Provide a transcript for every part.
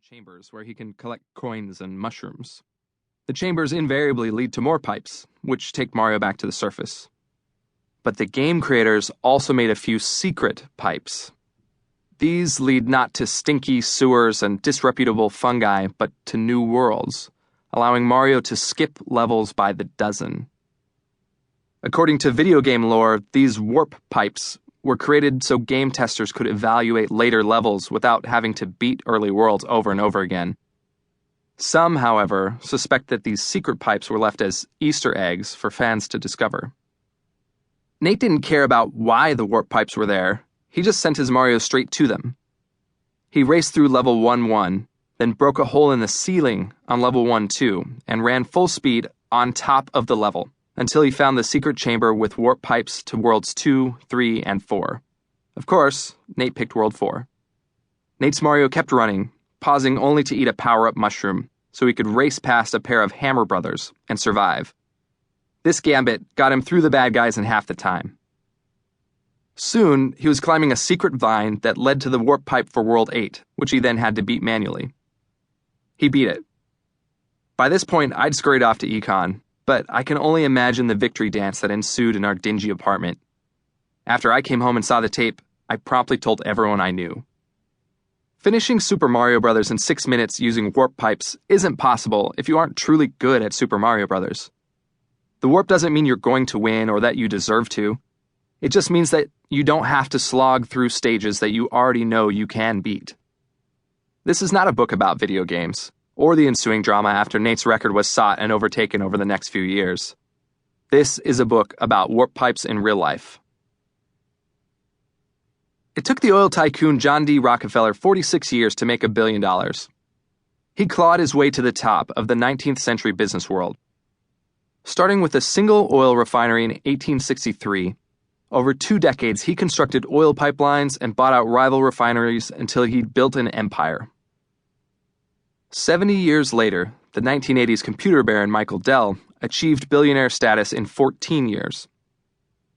chambers where he can collect coins and mushrooms. The chambers invariably lead to more pipes, which take Mario back to the surface. But the game creators also made a few secret pipes. These lead not to stinky sewers and disreputable fungi, but to new worlds, allowing Mario to skip levels by the dozen. According to video game lore, these warp pipes were created so game testers could evaluate later levels without having to beat early worlds over and over again. Some, however, suspect that these secret pipes were left as Easter eggs for fans to discover. Nate didn't care about why the warp pipes were there. He just sent his Mario straight to them. He raced through level 1-1, then broke a hole in the ceiling on level 1-2, and ran full speed on top of the level until he found the secret chamber with warp pipes to worlds 2, 3, and 4. Of course, Nate picked world 4. Nate's Mario kept running, pausing only to eat a power-up mushroom so he could race past a pair of Hammer brothers and survive. This gambit got him through the bad guys in half the time. Soon, he was climbing a secret vine that led to the warp pipe for World 8, which he then had to beat manually. He beat it. By this point, I'd scurried off to econ, but I can only imagine the victory dance that ensued in our dingy apartment. After I came home and saw the tape, I promptly told everyone I knew. Finishing Super Mario Bros. In 6 minutes using warp pipes isn't possible if you aren't truly good at Super Mario Bros. The warp doesn't mean you're going to win or that you deserve to. It just means that you don't have to slog through stages that you already know you can beat. This is not a book about video games, or the ensuing drama after Nate's record was sought and overtaken over the next few years. This is a book about warp pipes in real life. It took the oil tycoon John D. Rockefeller 46 years to make $1 billion. He clawed his way to the top of the 19th century business world. Starting with a single oil refinery in 1863, over 2 decades he constructed oil pipelines and bought out rival refineries until he'd built an empire. 70 years later, the 1980s computer baron Michael Dell achieved billionaire status in 14 years.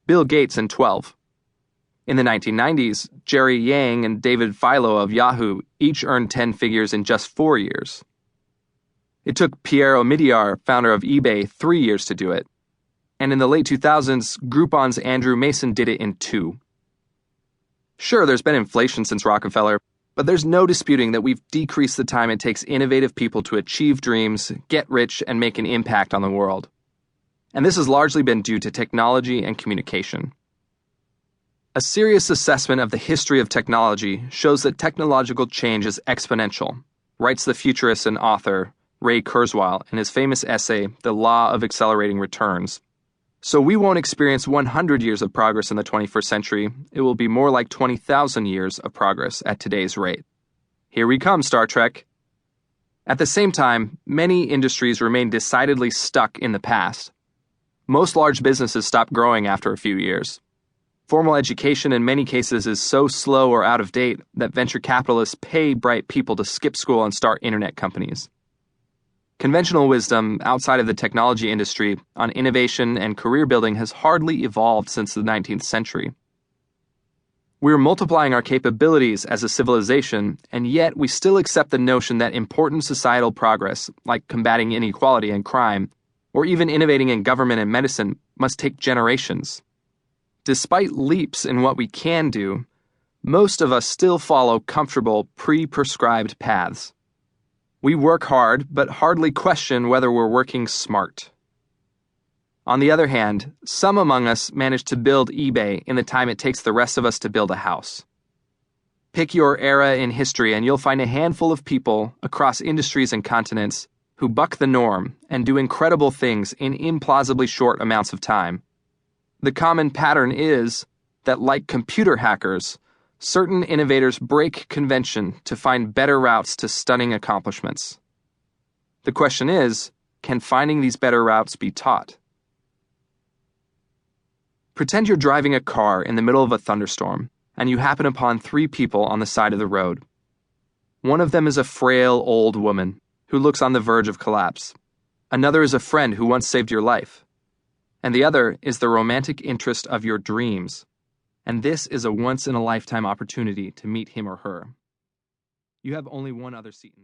Bill Gates in 12. In the 1990s, Jerry Yang and David Filo of Yahoo each earned 10 figures in just 4 years. It took Pierre Omidyar, founder of eBay, 3 years to do it. And in the late 2000s, Groupon's Andrew Mason did it in 2. Sure, there's been inflation since Rockefeller, but there's no disputing that we've decreased the time it takes innovative people to achieve dreams, get rich, and make an impact on the world. And this has largely been due to technology and communication. A serious assessment of the history of technology shows that technological change is exponential, writes the futurist and author Ray Kurzweil in his famous essay, The Law of Accelerating Returns. So we won't experience 100 years of progress in the 21st century. It will be more like 20,000 years of progress at today's rate. Here we come, Star Trek. At the same time, many industries remain decidedly stuck in the past. Most large businesses stop growing after a few years. Formal education in many cases is so slow or out of date that venture capitalists pay bright people to skip school and start internet companies. Conventional wisdom outside of the technology industry on innovation and career building has hardly evolved since the 19th century. We're multiplying our capabilities as a civilization, and yet we still accept the notion that important societal progress, like combating inequality and crime, or even innovating in government and medicine, must take generations. Despite leaps in what we can do, most of us still follow comfortable, pre-prescribed paths. We work hard, but hardly question whether we're working smart. On the other hand, some among us manage to build eBay in the time it takes the rest of us to build a house. Pick your era in history and you'll find a handful of people across industries and continents who buck the norm and do incredible things in implausibly short amounts of time. The common pattern is that, like computer hackers, certain innovators break convention to find better routes to stunning accomplishments. The question is, can finding these better routes be taught? Pretend you're driving a car in the middle of a thunderstorm, and you happen upon 3 people on the side of the road. One of them is a frail old woman who looks on the verge of collapse. Another is a friend who once saved your life. And the other is the romantic interest of your dreams. And this is a once-in-a-lifetime opportunity to meet him or her. You have only one other seat in the